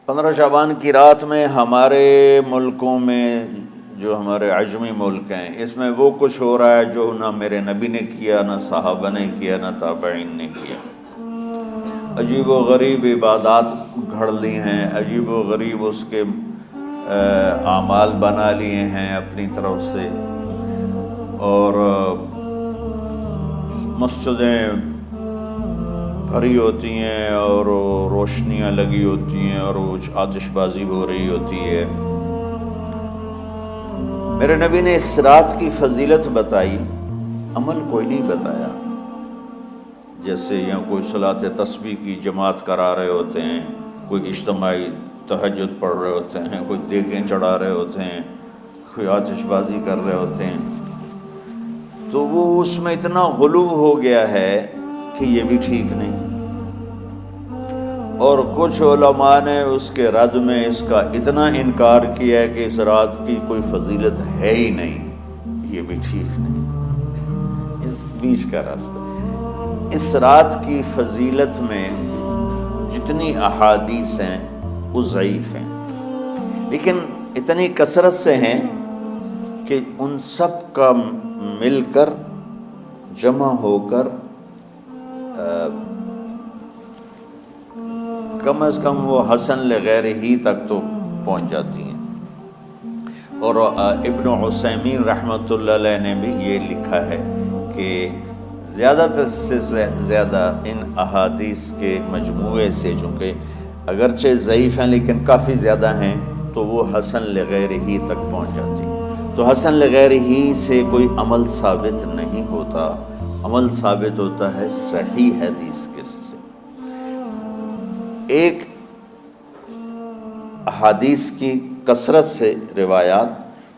15 شعبان کی رات میں ہمارے ملکوں میں جو ہمارے عجمی ملک ہیں اس میں وہ کچھ ہو رہا ہے جو نہ میرے نبی نے کیا، نہ صحابہ نے کیا، نہ تابعین نے کیا۔ عجیب و غریب عبادات گھڑ لی ہیں، عجیب و غریب اس کے اعمال بنا لیے ہیں اپنی طرف سے، اور مسجدیں بھری ہوتی ہیں اور روشنیاں لگی ہوتی ہیں اور وہ آتش بازی ہو رہی ہوتی ہے۔ میرے نبی نے اس رات کی فضیلت بتائی، عمل کوئی نہیں بتایا۔ جیسے یہاں کوئی صلاۃ تسبیح کی جماعت کرا رہے ہوتے ہیں، کوئی اجتماعی تہجد پڑھ رہے ہوتے ہیں، کوئی دیگیں چڑھا رہے ہوتے ہیں، کوئی آتش بازی کر رہے ہوتے ہیں، تو وہ اس میں اتنا غلو ہو گیا ہے کہ یہ بھی ٹھیک نہیں۔ اور کچھ علماء نے اس کے رد میں اس کا اتنا انکار کیا ہے کہ اس رات کی کوئی فضیلت ہے ہی نہیں، یہ بھی ٹھیک نہیں۔ اس بیچ کا راستہ، اس رات کی فضیلت میں جتنی احادیث ہیں وہ ضعیف ہیں، لیکن اتنی کثرت سے ہیں کہ ان سب کا مل کر جمع ہو کر کم از کم وہ حسن لغیر ہی تک تو پہنچ جاتی ہیں۔ اور ابن عثیمین رحمۃ اللہ علیہ نے بھی یہ لکھا ہے کہ زیادہ سے زیادہ ان احادیث کے مجموعے سے، چونکہ اگرچہ ضعیف ہیں لیکن کافی زیادہ ہیں، تو وہ حسن لغیر ہی تک پہنچ جاتی ہیں۔ تو حسن لغیر ہی سے کوئی عمل ثابت نہیں ہوتا، عمل ثابت ہوتا ہے صحیح حدیث کے سے۔ ایک احادیث کی کثرت سے روایات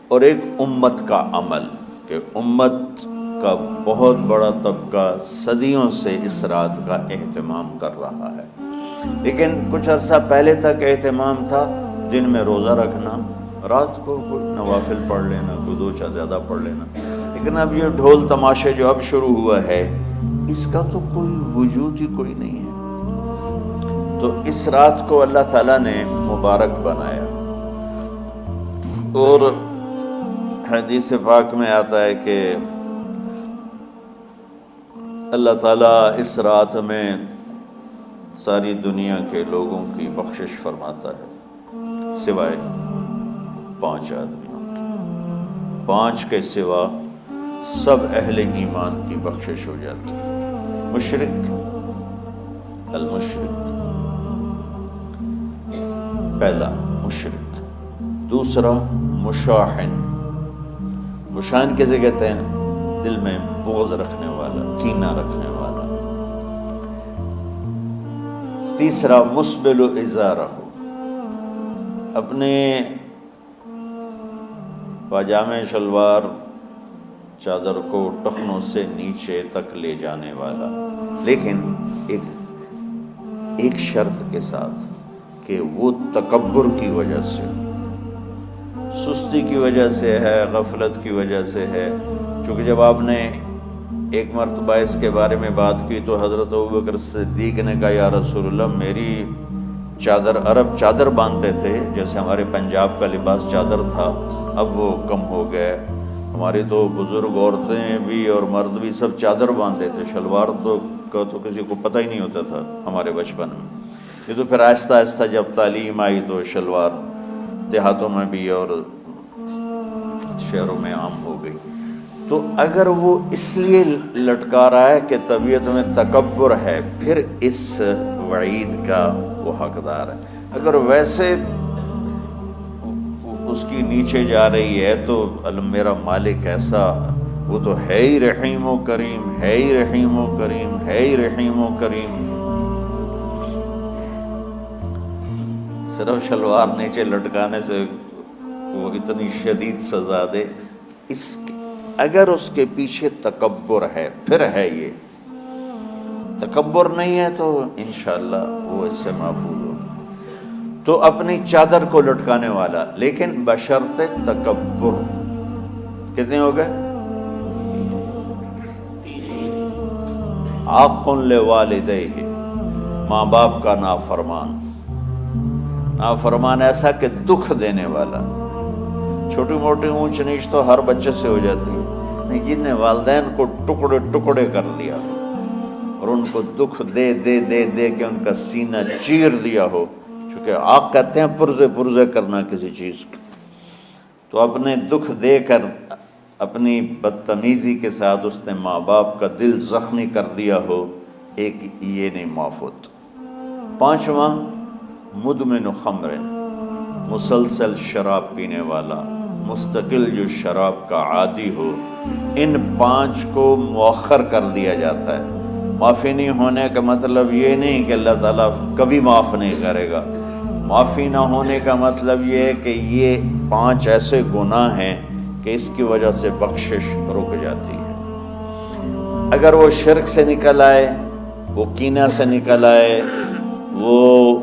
اور ایک امت کا عمل، کہ امت کا بہت بڑا طبقہ صدیوں سے اس رات کا اہتمام کر رہا ہے، لیکن کچھ عرصہ پہلے تک اہتمام تھا دن میں روزہ رکھنا، رات کو کوئی نوافل پڑھ لینا، کوئی دو چار زیادہ پڑھ لینا، لیکن اب یہ ڈھول تماشے جو اب شروع ہوا ہے اس کا تو کوئی وجود ہی کوئی نہیں ہے۔ تو اس رات کو اللہ تعالیٰ نے مبارک بنایا، اور حدیث پاک میں آتا ہے کہ اللہ تعالیٰ اس رات میں ساری دنیا کے لوگوں کی بخشش فرماتا ہے سوائے 5 آدمیوں کے، 5 کے سوا سب اہل ایمان کی بخشش ہو جاتی ہے۔ مشرک، المشرک، پہلا مشرک، دوسرا مشاحن، مشاحن کیسے کہتے ہیں؟ دل میں بغض رکھنے والا، کینہ رکھنے والا۔ تیسرا مسبل ازارہ، اپنے پاجامے شلوار چادر کو ٹخنوں سے نیچے تک لے جانے والا، لیکن ایک شرط کے ساتھ کہ وہ تکبر کی وجہ سے، سستی کی وجہ سے ہے، غفلت کی وجہ سے ہے۔ چونکہ جب آپ نے ایک مرتبہ اس کے بارے میں بات کی تو حضرت ابوبکر صدیق نے کہا یا رسول اللہ، میری چادر، عرب چادر باندھتے تھے جیسے ہمارے پنجاب کا لباس چادر تھا، اب وہ کم ہو گئے، ہماری تو بزرگ عورتیں بھی اور مرد بھی سب چادر باندھتے تھے، شلوار تو کسی کو پتہ ہی نہیں ہوتا تھا ہمارے بچپن میں۔ یہ تو پھر آہستہ آہستہ جب تعلیم آئی تو شلوار دیہاتوں میں بھی اور شہروں میں عام ہو گئی۔ تو اگر وہ اس لیے لٹکا رہا ہے کہ طبیعت میں تکبر ہے، پھر اس وعید کا وہ حقدار ہے۔ اگر ویسے اس کی نیچے جا رہی ہے تو میرا مالک ایسا، وہ تو ہے ہی رحیم و کریم، ہے ہی رحیم و کریم، ہے ہی رحیم و کریم، صرف شلوار نیچے لٹکانے سے وہ اتنی شدید سزا دے، اگر اس کے پیچھے تکبر ہے، پھر ہے یہ تکبر نہیں ہے تو انشاءاللہ وہ اس سے محفوظ ہوگا۔ تو اپنی چادر کو لٹکانے والا، لیکن بشرط تکبر۔ کتنے ہو گئے؟ عاق لوالدیہ، ماں باپ کا نافرمان، نافرمان ایسا کہ دکھ دینے والا. چھوٹی موٹی اونچ نیچ تو ہر بچے سے ہو جاتی ہے، نہیں جن نے والدین کو ٹکڑے ٹکڑے کر دیا ہو اور ان کو دکھ دے دے دے دے کے ان کا سینہ چیر دیا ہو. چونکہ آپ کہتے ہیں پرزے پرزے کرنا کسی چیز کو، تو اپنے دکھ دے کر اپنی بدتمیزی کے ساتھ اس نے ماں باپ کا دل زخمی کر دیا ہو، ایک یہ نہیں معاف ہوتا. 5واں مدمن خمر، مسلسل شراب پینے والا، مستقل جو شراب کا عادی ہو. ان 5 کو مؤخر کر دیا جاتا ہے. معافی نہیں ہونے کا مطلب یہ نہیں کہ اللہ تعالیٰ کبھی معاف نہیں کرے گا. معافی نہ ہونے کا مطلب یہ ہے کہ یہ 5 ایسے گناہ ہیں کہ اس کی وجہ سے بخشش رک جاتی ہے. اگر وہ شرک سے نکل آئے، وہ کینہ سے نکل آئے، وہ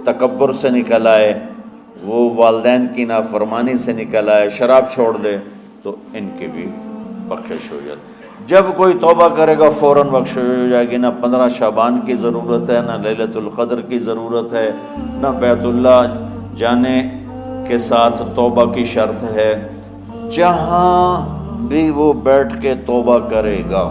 تکبر سے نکل آئے، وہ والدین کی نافرمانی سے نکل آئے، شراب چھوڑ دے، تو ان کی بھی بخشش ہو جاتی. جب کوئی توبہ کرے گا فوراً بخشش ہو جائے گی. نہ 15 شعبان کی ضرورت ہے، نہ لیلۃ القدر کی ضرورت ہے، نہ بیت اللہ جانے کے ساتھ توبہ کی شرط ہے. جہاں بھی وہ بیٹھ کے توبہ کرے گا،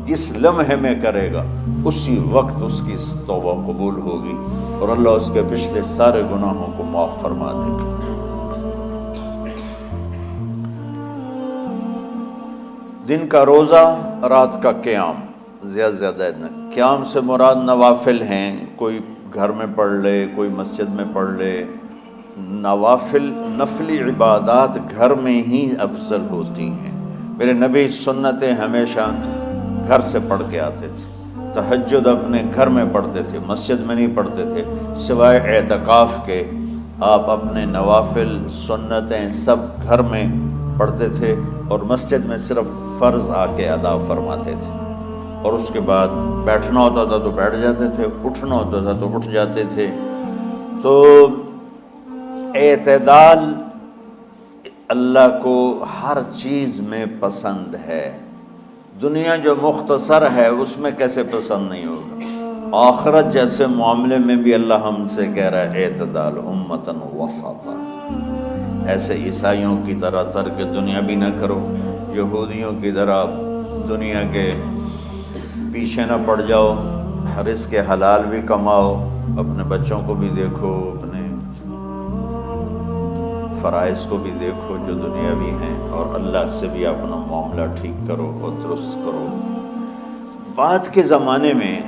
جس لمحے میں کرے گا، اسی وقت اس کی توبہ قبول ہوگی اور اللہ اس کے پچھلے سارے گناہوں کو معاف فرما دے گا. دن کا روزہ، رات کا قیام، زیادہ زیادہ قیام سے مراد نوافل ہیں. کوئی گھر میں پڑھ لے، کوئی مسجد میں پڑھ لے. نوافل نفلی عبادات گھر میں ہی افضل ہوتی ہیں. میرے نبی سنتیں ہمیشہ گھر سے پڑھ کے آتے تھے. تہجد اپنے گھر میں پڑھتے تھے، مسجد میں نہیں پڑھتے تھے. سوائے اعتکاف کے آپ اپنے نوافل سنتیں سب گھر میں پڑھتے تھے اور مسجد میں صرف فرض آ کے ادا فرماتے تھے. اور اس کے بعد بیٹھنا ہوتا تھا تو بیٹھ جاتے تھے، اٹھنا ہوتا تھا تو اٹھ جاتے تھے. تو اعتدال اللہ کو ہر چیز میں پسند ہے. دنیا جو مختصر ہے اس میں کیسے پسند نہیں ہوگا؟ آخرت جیسے معاملے میں بھی اللہ ہم سے کہہ رہا ہے اعتدال امتن وسطا. ایسے عیسائیوں کی طرح ترک دنیا بھی نہ کرو، یہودیوں کی طرح دنیا کے پیچھے نہ پڑ جاؤ. رزق حلال بھی کماؤ، اپنے بچوں کو بھی دیکھو، اپنے فرائض کو بھی دیکھو جو دنیاوی ہیں، اور اللہ سے بھی اپنا معاملہ ٹھیک کرو اور درست کرو. بعد کے زمانے میں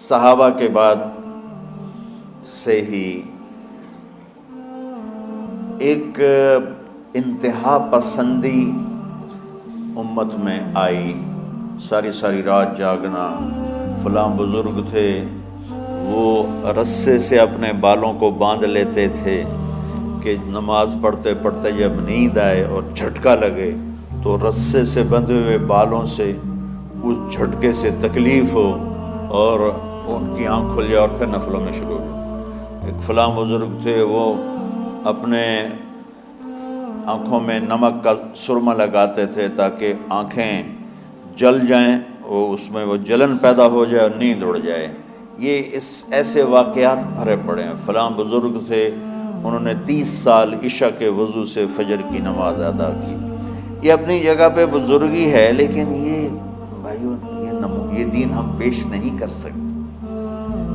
صحابہ کے بعد سے ہی ایک انتہا پسندی امت میں آئی. ساری ساری رات جاگنا. فلاں بزرگ تھے وہ رسے سے اپنے بالوں کو باندھ لیتے تھے کہ نماز پڑھتے پڑھتے جب نیند آئے اور جھٹکا لگے تو رسے سے بندھے ہوئے بالوں سے اس جھٹکے سے تکلیف ہو اور ان کی آنکھ کھل جائے اور پھر نفلوں میں شروع ہو. ایک فلاں بزرگ تھے وہ اپنے آنکھوں میں نمک کا سرما لگاتے تھے تاکہ آنکھیں جل جائیں، وہ اس میں وہ جلن پیدا ہو جائے اور نیند اڑ جائے. یہ ایسے واقعات بھرے پڑے ہیں. فلاں بزرگ تھے، انہوں نے 30 سال عشاء کے وضو سے فجر کی نماز ادا کی. یہ اپنی جگہ پہ بزرگی ہے، لیکن یہ بھائیو یہ دین ہم پیش نہیں کر سکتے.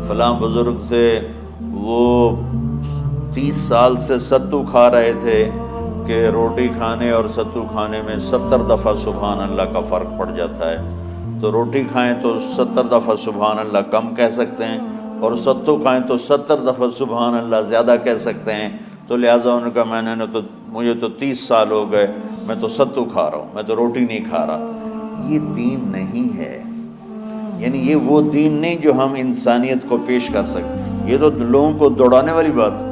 فلاں بزرگ تھے وہ 30 سال سے ستو کھا رہے تھے کہ روٹی کھانے اور ستو کھانے میں 70 دفعہ سبحان اللہ کا فرق پڑ جاتا ہے. تو روٹی کھائیں تو 70 دفعہ سبحان اللہ کم کہہ سکتے ہیں، اور ستو کھائیں تو 70 دفعہ سبحان اللہ زیادہ کہہ سکتے ہیں. تو لہٰذا ان کا مجھے تو 30 سال ہو گئے، میں تو ستو کھا رہا ہوں، میں تو روٹی نہیں کھا رہا. یہ دین نہیں ہے. یعنی یہ وہ دین نہیں جو ہم انسانیت کو پیش کر سکتے. یہ تو لوگوں کو دوڑانے والی بات.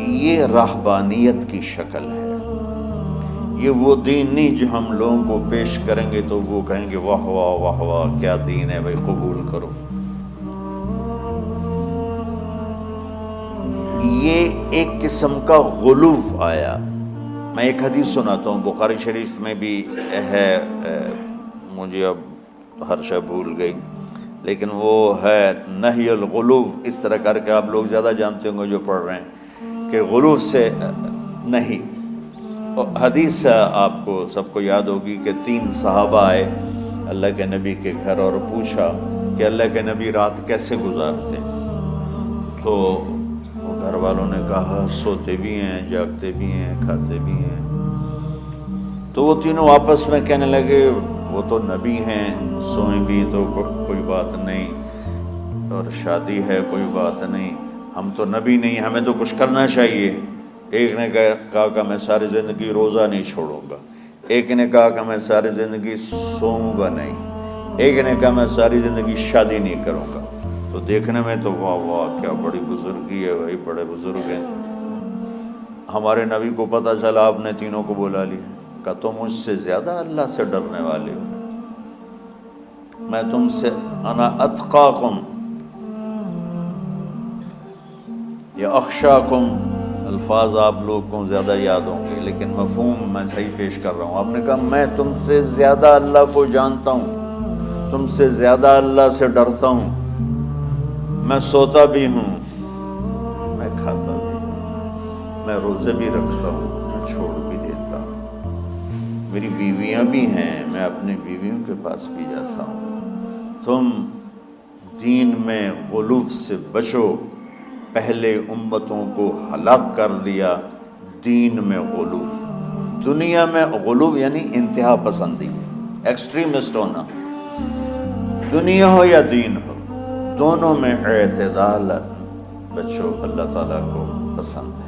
یہ راہبانیت کی شکل ہے. یہ وہ دین نہیں جو ہم لوگوں کو پیش کریں گے تو وہ کہیں گے واہ واہ واہ واہ کیا دین ہے بھائی، قبول کرو. یہ ایک قسم کا غلو آیا. میں ایک حدیث سناتا ہوں، بخاری شریف میں بھی ہے، مجھے اب ہر شے بھول گئی. لیکن وہ ہے نہی الغلو، اس طرح کر کے آپ لوگ زیادہ جانتے ہوں گے جو پڑھ رہے ہیں کہ غلو سے نہیں۔ حدیث آپ کو سب کو یاد ہوگی کہ 3 صحابہ آئے اللہ کے نبی کے گھر اور پوچھا کہ اللہ کے نبی رات کیسے گزارتے، تو گھر والوں نے کہا سوتے بھی ہیں، جاگتے بھی ہیں، کھاتے بھی ہیں۔ تو وہ تینوں آپس میں کہنے لگے وہ تو نبی ہیں، سوئیں بھی تو کوئی بات نہیں، اور شادی ہے کوئی بات نہیں، ہم تو نبی نہیں، ہمیں تو کچھ کرنا چاہیے۔ ایک نے کہا کہ میں ساری زندگی روزہ نہیں چھوڑوں گا، ایک نے کہا کہ میں ساری زندگی سوؤں گا نہیں، ایک نے کہا میں ساری زندگی شادی نہیں کروں گا۔ تو دیکھنے میں تو واہ واہ کیا بڑی بزرگی ہے بھائی، بڑے بزرگ ہیں۔ ہمارے نبی کو پتہ چلا، آپ نے تینوں کو بلا لیا، کہا تم مجھ سے زیادہ اللہ سے ڈرنے والے ہو، میں تم سے انا اتقاکم یا اخشاکم، الفاظ آپ لوگ کو زیادہ یاد ہوں گے لیکن مفہوم میں صحیح پیش کر رہا ہوں۔ آپ نے کہا میں تم سے زیادہ اللہ کو جانتا ہوں، تم سے زیادہ اللہ سے ڈرتا ہوں، میں سوتا بھی ہوں، میں کھاتا بھی ہوں، میں روزے بھی رکھتا ہوں، میں چھوڑ بھی دیتا ہوں، میری بیویاں بھی ہیں، میں اپنی بیویوں کے پاس بھی جاتا ہوں۔ تم دین میں غلو سے بچو، پہلے امتوں کو ہلاک کر دیا دین میں غلو۔ دنیا میں غلو یعنی انتہا پسندی، ایکسٹریمسٹ ہونا، دنیا ہو یا دین ہو، دونوں میں اعتدال بچو، اللہ تعالیٰ کو پسند ہے۔